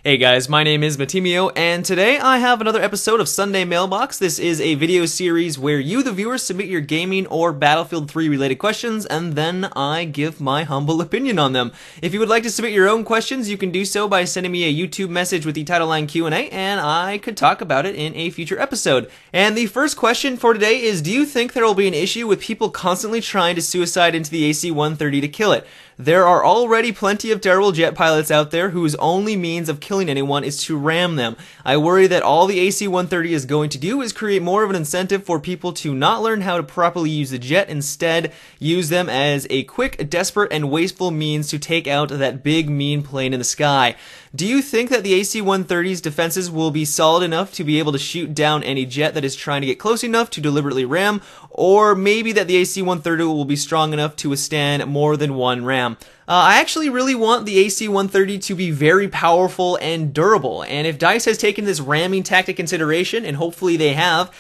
Hey guys, my name is Matimio, and today I have another episode of Sunday Mailbox. This is a video series where you, the viewer, submit your gaming or Battlefield 3 related questions, and then I give my humble opinion on them. If you would like to submit your own questions, you can do so by sending me a YouTube message with the title line Q&A, and I could talk about it in a future episode. And the first question for today is, do you think there will be an issue with people constantly trying to suicide into the AC130 to kill it? There are already plenty of terrible jet pilots out there whose only means of killing anyone is to ram them. I worry that all the AC-130 is going to do is create more of an incentive for people to not learn how to properly use the jet, instead use them as a quick, desperate, and wasteful means to take out that big, mean plane in the sky. Do you think that the AC-130's defenses will be solid enough to be able to shoot down any jet that is trying to get close enough to deliberately ram, or maybe that the AC-130 will be strong enough to withstand more than one ram? I actually really want the AC-130 to be very powerful and durable, and if DICE has taken this ramming tactic consideration, and hopefully they have,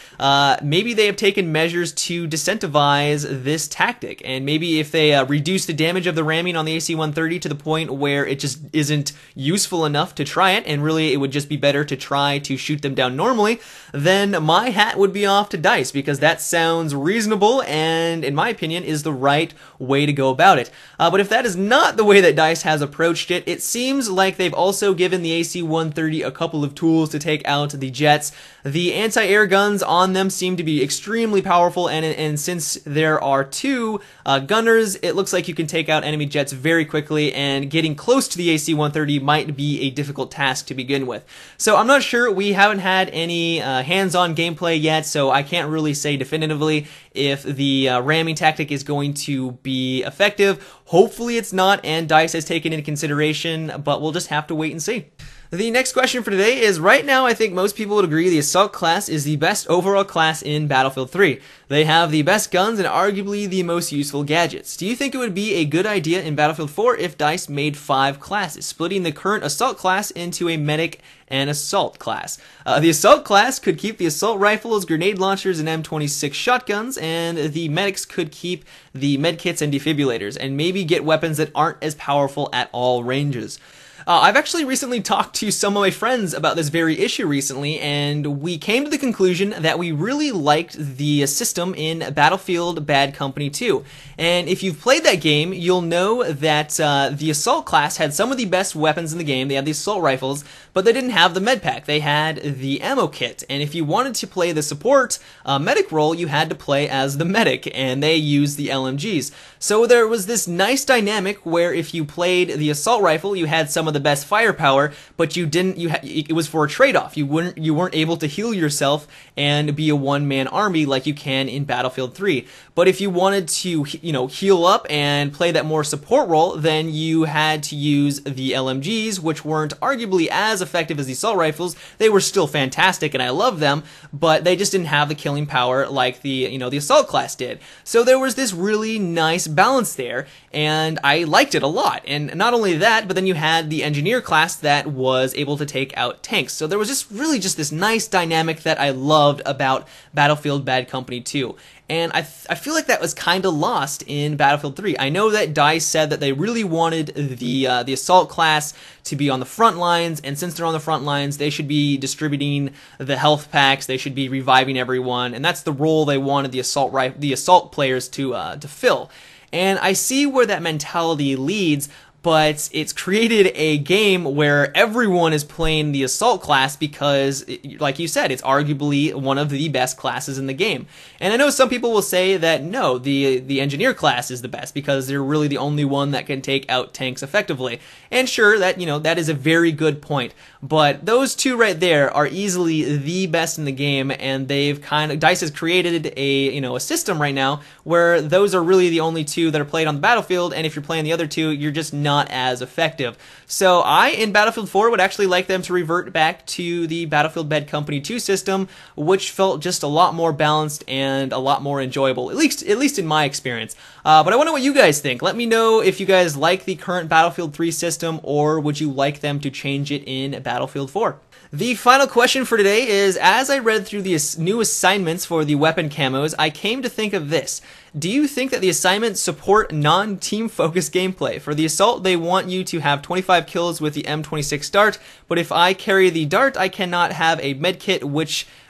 maybe they have taken measures to disincentivize this tactic, and maybe if they reduce the damage of the ramming on the AC-130 to the point where it just isn't useful enough to try it, and really it would just be better to try to shoot them down normally, then my hat would be off to DICE, because that sounds reasonable and, in my opinion, is the right way to go about it. But if that is not the way that DICE has approached it, it seems like they've also given the AC-130 a couple of tools to take out the jets. The anti-air guns on them seem to be extremely powerful, and since there are two gunners, it looks like you can take out enemy jets very quickly, and getting close to the AC-130 might be a difficult task to begin with. So I'm not sure. We haven't had any hands-on gameplay yet, so I can't really say definitively if the ramming tactic is going to be effective. Hopefully it's not, and DICE has taken into consideration, but we'll just have to wait and see. The next question for today is, right now I think most people would agree the Assault class is the best overall class in Battlefield 3. They have the best guns and arguably the most useful gadgets. Do you think it would be a good idea in Battlefield 4 if DICE made 5 classes, splitting the current Assault class into a Medic and Assault class? The Assault class could keep the Assault rifles, grenade launchers, and M26 shotguns, and the Medics could keep the medkits and defibrillators, and maybe get weapons that aren't as powerful at all ranges. I've actually recently talked to some of my friends about this very issue recently, and we came to the conclusion that we really liked the system in Battlefield Bad Company 2. And if you've played that game, you'll know that the Assault class had some of the best weapons in the game. They had the Assault rifles, but they didn't have the med pack. They had the ammo kit, and if you wanted to play the support medic role, you had to play as the medic, and they used the LMGs. So there was this nice dynamic where if you played the Assault rifle, you had some of the best firepower, but you didn't. It was for a trade-off. You weren't able to heal yourself and be a one-man army like you can in Battlefield 3. But if you wanted to, heal up and play that more support role, then you had to use the LMGs, which weren't arguably as effective as the assault rifles. They were still fantastic, and I love them, but they just didn't have the killing power like the assault class did. So there was this really nice balance there, and I liked it a lot. And not only that, but then you had the engineer class that was able to take out tanks. So there was just really just this nice dynamic that I loved about Battlefield Bad Company 2. And I feel like that was kind of lost in Battlefield 3. I know that DICE said that they really wanted the assault class to be on the front lines, and since they're on the front lines, they should be distributing the health packs. They should be reviving everyone, and that's the role they wanted the assault players to fill. And I see where that mentality leads, but it's created a game where everyone is playing the Assault class because, like you said, it's arguably one of the best classes in the game. And I know some people will say that no, the Engineer class is the best because they're really the only one that can take out tanks effectively. And sure, that that is a very good point. But those two right there are easily the best in the game, and DICE has created a system right now where those are really the only two that are played on the battlefield, and if you're playing the other two, you're just not as effective. So in Battlefield 4, would actually like them to revert back to the Battlefield Bad Company 2 system, which felt just a lot more balanced and a lot more enjoyable, at least in my experience. But I wonder what you guys think. Let me know if you guys like the current Battlefield 3 system, or would you like them to change it in Battlefield 4? The final question for today is, as I read through the new assignments for the weapon camos, I came to think of this. Do you think that the assignments support non-team focused gameplay? For the Assault, they want you to have 25 kills with the M26 dart, but if I carry the dart, I cannot have a medkit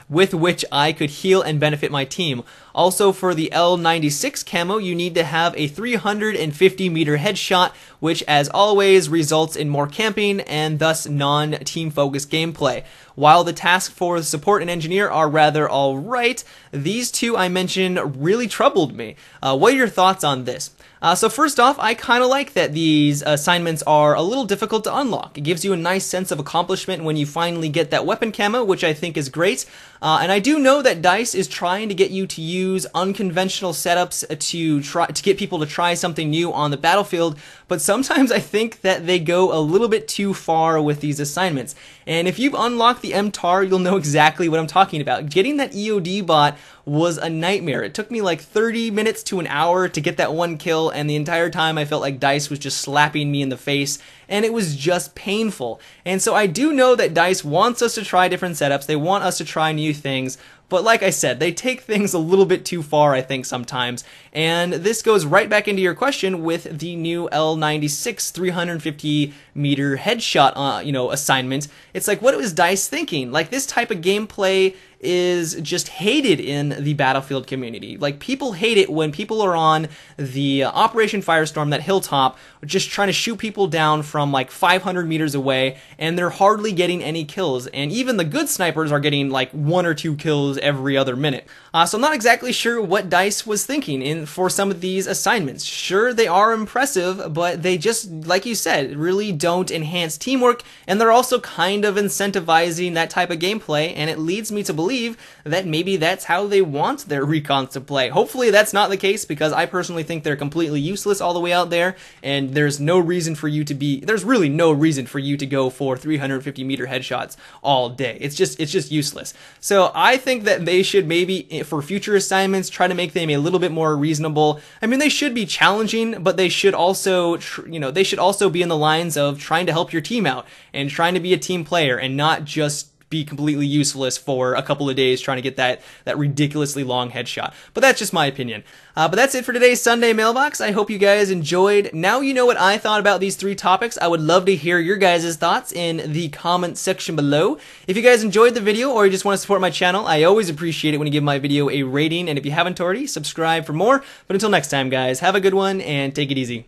with which I could heal and benefit my team. Also, for the L96 camo, you need to have a 350 meter headshot, which as always results in more camping and thus non-team focused gameplay. While the tasks for support and engineer are rather alright, these two I mentioned really troubled me. What are your thoughts on this? So first off, I kind of like that these assignments are a little difficult to unlock. It gives you a nice sense of accomplishment when you finally get that weapon camo, which I think is great. And I do know that DICE is trying to get you to use unconventional setups to get people to try something new on the battlefield, but sometimes I think that they go a little bit too far with these assignments. And if you've unlocked the MTAR, you'll know exactly what I'm talking about. Getting that EOD bot was a nightmare. It took me like 30 minutes to an hour to get that one kill, and the entire time I felt like DICE was just slapping me in the face, and it was just painful. And so I do know that DICE wants us to try different setups, they want us to try new things, but like I said, they take things a little bit too far, I think, sometimes. And this goes right back into your question with the new L96 350 meter headshot, assignment. It's like, what was DICE thinking? Like, this type of gameplay is just hated in the Battlefield community. Like, people hate it when people are on the Operation Firestorm, that hilltop, just trying to shoot people down from like 500 meters away, and they're hardly getting any kills. And even the good snipers are getting like 1 or 2 kills every other minute. So I'm not exactly sure what DICE was thinking for some of these assignments. Sure, they are impressive, but they just, like you said, really don't enhance teamwork, and they're also kind of incentivizing that type of gameplay, and it leads me to believe that maybe that's how they want their recons to play. Hopefully that's not the case, because I personally think they're completely useless all the way out there, and there's really no reason for you to go for 350 meter headshots all day. It's just useless. So I think that they should maybe, for future assignments, try to make them a little bit more reasonable. I mean, they should be challenging, but they should also, they should also be in the lines of trying to help your team out and trying to be a team player, and not just be completely useless for a couple of days trying to get that ridiculously long headshot. But that's just my opinion. But that's it for today's Sunday Mailbox. I hope you guys enjoyed. Now you know what I thought about these 3 topics. I would love to hear your guys' thoughts in the comment section below. If you guys enjoyed the video, or you just want to support my channel, I always appreciate it when you give my video a rating, and if you haven't already, subscribe for more. But until next time, guys, have a good one and take it easy.